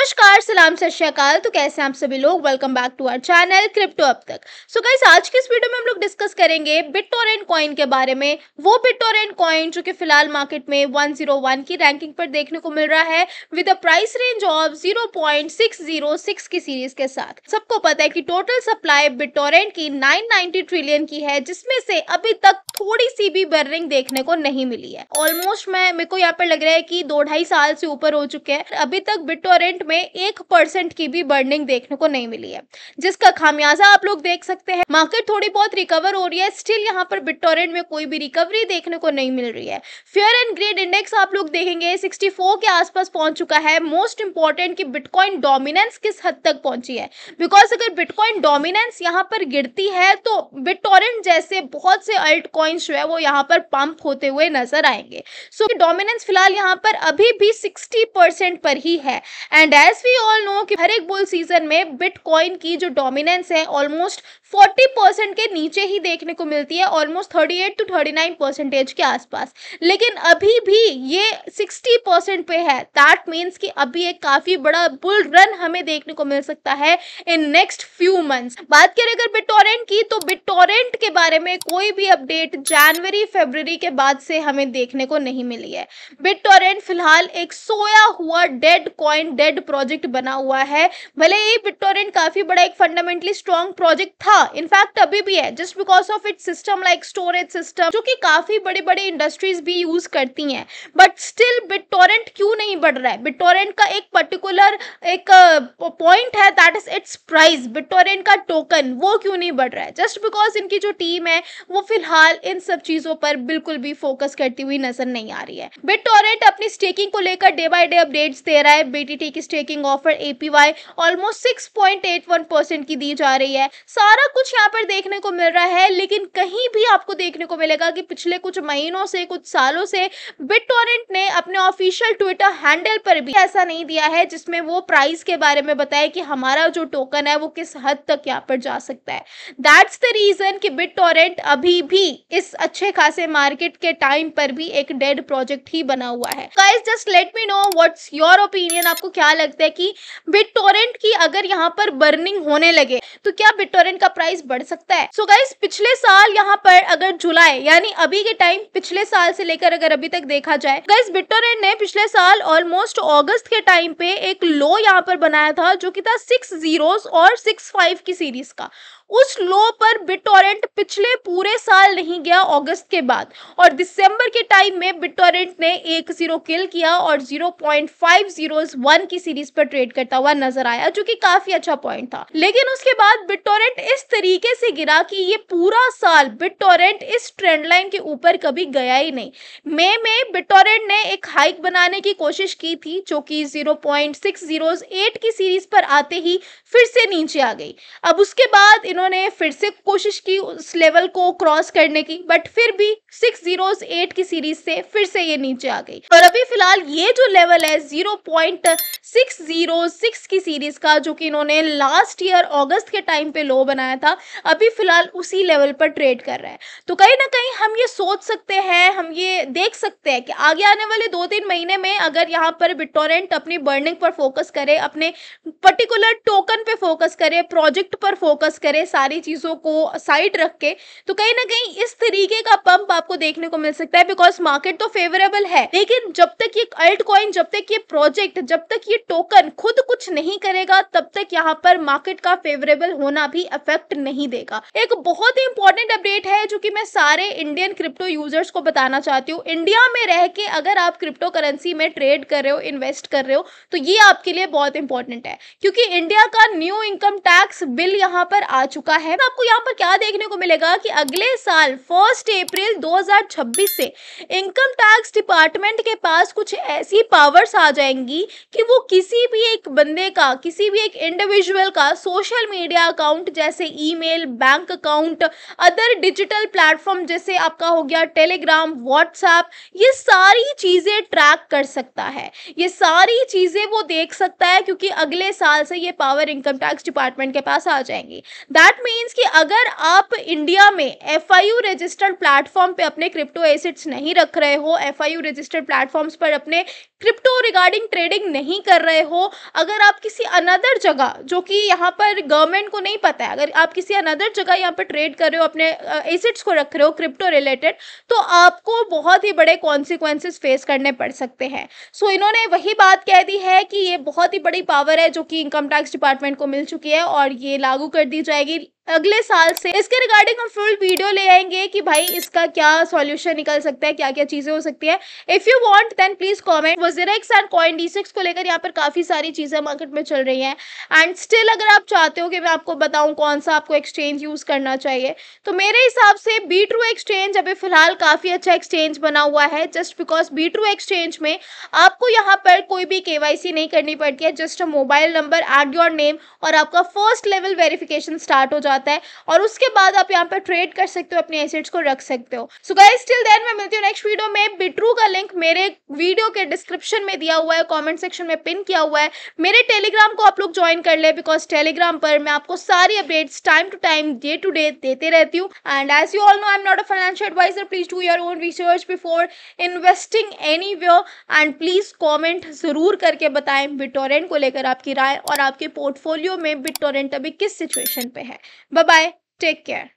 नमस्कार, सलाम, सत श्री अकाल। तो कैसे हैं आप सभी लोग। Welcome back to our channel crypto अब तक। सो गाइस, आज की इस वीडियो में हम लोग डिस्कस करेंगे बिटटोरेंट कॉइन के बारे में। वो बिटटोरेंट कॉइन जो कि फिलहाल मार्केट में 101 की रैंकिंग पर देखने को मिल रहा है with a price range of 0.606 की सीरीज के साथ। सबको पता है कि टोटल सप्लाई बिटटोरेंट की 990 ट्रिलियन की है, जिसमें से अभी तक थोड़ी सी भी बर्निंग देखने को नहीं मिली है। ऑलमोस्ट मेरे को यहाँ पर लग रहा है कि 2-2.5 साल से ऊपर हो चुके हैं, अभी तक बिटटोरेंट में 1% की भी बर्निंग देखने को नहीं मिली है, जिसका खामियाजा आप लोग देख सकते हैं। मार्केट थोड़ी बहुत रिकवर हो रही है, स्टिल यहाँ पर बिटटोरेंट में कोई भी रिकवरी देखने को नहीं मिल रही है। फेयर एंड ग्रेड इंडेक्स आप लोग देखेंगे 64 के आसपास पहुंच चुका है। मोस्ट इंपॉर्टेंट कि बिटकॉइन डोमिनेंस किस हद तक पहुंची है, बिकॉज अगर बिटकॉइन डोमिनेंस यहाँ पर गिरती है तो बिटटोरेंट जैसे बहुत से अल्ट कॉइन्स जो है वो यहाँ पर पंप होते हुए नजर आएंगे। सो डोमिनेंस फिलहाल यहाँ पर अभी भी 60% पर ही है। And as we all know कि हर एक बुल सीजन में बिटकॉइन की जो डोमिनेंस है ऑलमोस्ट 40% के नीचे ही देखने को मिलती है, ऑलमोस्ट 38 to 39% के आसपास। लेकिन अभी भी ये 60% पे है। दैट मीन्स कि अभी एक काफी बड़ा बुल रन हमें देखने को मिल सकता है इन नेक्स्ट फ्यू मंथ्स। बात करें अगर बिटटोरेंट की, तो बिटटोरेंट के बारे में कोई भी अपडेट जनवरी फरवरी के बाद से हमें देखने को नहीं मिली है। बिटटोरेंट फिलहाल एक सोया हुआ डेड कॉइन, डेड प्रोजेक्ट बना हुआ है। भले ही बिटटोरेंट काफी बड़ा एक फंडामेंटली स्ट्रॉन्ग प्रोजेक्ट था, इनफैक्ट अभी भी है, just because of its system like storage system, जो कि काफी बड़ी बड़ी इंडस्ट्रीज भी यूज करती हैं। बट स्टिल बिटटोरेंट क्यों नहीं बढ़ रहा है? बिटटोरेंट का एक पर्टिकुलर एक पॉइंट है, that is it's price. BitTorrent का टोकन वो क्यों नहीं बढ़ रहा है? जस्ट बिकॉज इनकी जो टीम है वो फिलहाल इन सब चीजों पर बिल्कुल भी फोकस करती हुई नजर नहीं आ रही है। बिटटोरेंट अपनी स्टेकिंग को लेकर डे बाय डे अपडेट्स दे रहा है। बीटीटी की स्टेकिंग ऑफर APY ऑलमोस्ट 6.81% की दी जा रही है। सारा कुछ यहाँ पर देखने को मिल रहा है, लेकिन कहीं भी आपको देखने को मिलेगा कि पिछले कुछ महीनों से, कुछ सालों से बिटटोरेंट ने अपने ऑफिशियल ट्विटर हैंडल पर भी ऐसा नहीं दिया है जिसमें वो प्राइस के बारे में बताए कि हमारा जो टोकन है वो किस हद तक यहाँ पर जा सकता है। दैट्स द रीजन कि बिटटोरेंट अभी भी इस अच्छे खासे मार्केट के टाइम पर भी एक डेड प्रोजेक्ट ही बना हुआ है। Guys, just let me know what's your opinion. आपको क्या लगता है कि बिटटोरेंट की अगर यहाँ पर बर्निंग होने लगे तो क्या बिटटोरेंट का प्राइस बढ़ सकता है? सो गाइस, पिछले साल यहाँ पर अगर जुलाई यानी अभी के टाइम, पिछले साल से लेकर अगर अभी तक देखा जाए, गाइस बिटटोरेंट ने पिछले साल ऑलमोस्ट अगस्त के टाइम पे एक लो यहाँ पर बनाया था, जो कि था 6 zeros और 6.5 की सीरीज का। उस लो पर बिटटोरेंट पिछले पूरे साल नहीं गया अगस्त के बाद, और दिसंबर के टाइम में बिटटोरेंट ने 1 0 किल किया और 0.501 की सीरीज पर ट्रेड करता हुआ नजर आया, जो कि काफी अच्छा पॉइंट था। लेकिन उसके बाद बिटटोरेंट इस तरीके से गिरा कि ये पूरा साल बिटटोरेंट इस ट्रेंड लाइन के ऊपर कभी गया ही नहीं। मई में बिटटोरेंट ने एक हाइक बनाने की कोशिश की थी, जो कि 0.608 की सीरीज पर आते ही फिर से नीचे आ गई। अब उसके बाद इन्होंने फिर से कोशिश की उस लेवल को क्रॉस करने की, बट फिर भी 608 की सीरीज से फिर से ये नीचे आ गई। और अभी फिलहाल ये जो लेवल है 0.606 की सीरीज का, जो कि इन्होंने लास्ट ईयर अगस्त के टाइम पे लो बनाया था, अभी फिलहाल उसी लेवल पर ट्रेड कर रहा है। तो कहीं ना कहीं हम ये सोच सकते हैं, हम ये देख सकते हैं कि आगे आने वाले 2-3 महीने में अगर यहाँ पर बिटटोरेंट अपनी बर्निंग पर फोकस करे, अपने पर्टिकुलर टोकन पे फोकस करे, प्रोजेक्ट पर फोकस करे, सारी चीजों को साइड रख के, तो कहीं ना कहीं इस तरीके का पंप आपको देखने को मिल सकता है। बिकॉज मार्केट तो फेवरेबल है, लेकिन जब तक ये अल्ट कॉइन, जब तक ये प्रोजेक्ट, जब तक ये टोकन खुद कुछ नहीं करेगा, तब तक यहाँ पर मार्केट का फेवरेबल होना भी इफेक्ट नहीं देगा। एक बहुत ही इंपॉर्टेंट अपडेट है जो कि मैं सारे इंडियन क्रिप्टो यूजर्स को बताना चाहती हूँ। इंडिया में रह के अगर आप क्रिप्टो करेंसी में ट्रेड कर रहे हो, इन्वेस्ट कर रहे हो, तो ये आपके लिए बहुत इंपॉर्टेंट है, क्योंकि इंडिया का न्यू इनकम टैक्स बिल यहाँ पर आ चुका है। आपको यहाँ पर क्या देखने को मिलेगा कि अगले साल 1 अप्रैल 2026 से इनकम टैक्स डिपार्टमेंट के पास कुछ ऐसी पावर्स आ जाएंगी कि वो किसी भी एक बंदे का, किसी भी एक इंडिविजुअल का सोशल मीडिया अकाउंट जैसे email, bank account, other digital platform जैसे आपका हो गया टेलीग्राम, व्हाट्सएप, ये सारी चीजें ट्रैक कर सकता है। ये सारी चीजें वो देख सकता है, क्योंकि अगले साल से ये पावर इनकम टैक्स डिपार्टमेंट के पास आ जाएंगी। दैट मीन्स कि अगर आप इंडिया में FIU रजिस्टर्ड प्लेटफॉर्म पे अपने क्रिप्टो एसेट्स नहीं रख रहे हो, FIU रजिस्टर्ड प्लेटफॉर्म्स पर अपने क्रिप्टो रिगार्डिंग ट्रेडिंग नहीं कर रहे हो, अगर आप किसी अनदर जगह, जो कि यहाँ पर गवर्नमेंट को नहीं पता है, अगर आप किसी अनदर जगह यहाँ पर ट्रेड कर रहे हो, अपने एसेट्स को रख रहे हो क्रिप्टो रिलेटेड, तो आपको बहुत ही बड़े कॉन्सिक्वेंसेस फेस करने पड़ सकते हैं। सो इन्होंने वही बात कह दी है कि ये बहुत ही बड़ी पावर है जो कि इनकम टैक्स डिपार्टमेंट को मिल चुकी है और ये लागू कर दी जाएगी अगले साल से। इसके रिगार्डिंग हम फुल वीडियो ले आएंगे कि भाई इसका क्या सॉल्यूशन निकल सकता है, क्या क्या चीजें हो सकती है। If you want then please comment. WazirX and coin D6 को लेकर यहाँ पर काफी सारी चीजें मार्केट में चल रही हैं एंड स्टिल अगर आप चाहते हो कि मैं आपको बताऊं कौन सा आपको एक्सचेंज यूज करना चाहिए, तो मेरे हिसाब से Bitrue एक्सचेंज अभी फिलहाल काफी अच्छा एक्सचेंज बना हुआ है, जस्ट बिकॉज Bitrue एक्सचेंज में आपको यहाँ पर कोई भी KYC नहीं करनी पड़ती है, just a mobile number, add your name और आपका फर्स्ट लेवल वेरिफिकेशन स्टार्ट हो जाता है और उसके बाद आप यहाँ पर ट्रेड कर सकते हो, अपने एसेट्स को रख सकते हो। सो गाइस टिल देन मैं मिलती हूँ नेक्स्ट वीडियो में। Bitrue का लिंक मेरे वीडियो के डिस्क्रिप्शन में दिया हुआ है, कमेंट सेक्शन में पिन किया हुआ है। मेरे टेलीग्राम को आप लोग ज्वाइन कर ले, बिकॉज टेलीग्राम पर मैं आपको सारी updates time to time, day to day देते रहती हूँ। And as you all know, I am not a financial advisor, please do your own research before investing anywhere and please comment जरूर करके बताएं BitTorrent को लेकर आपकी राय और आपके पोर्टफोलियो में BitTorrent अभी किस सिचुएशन पे है। Bye bye, take care.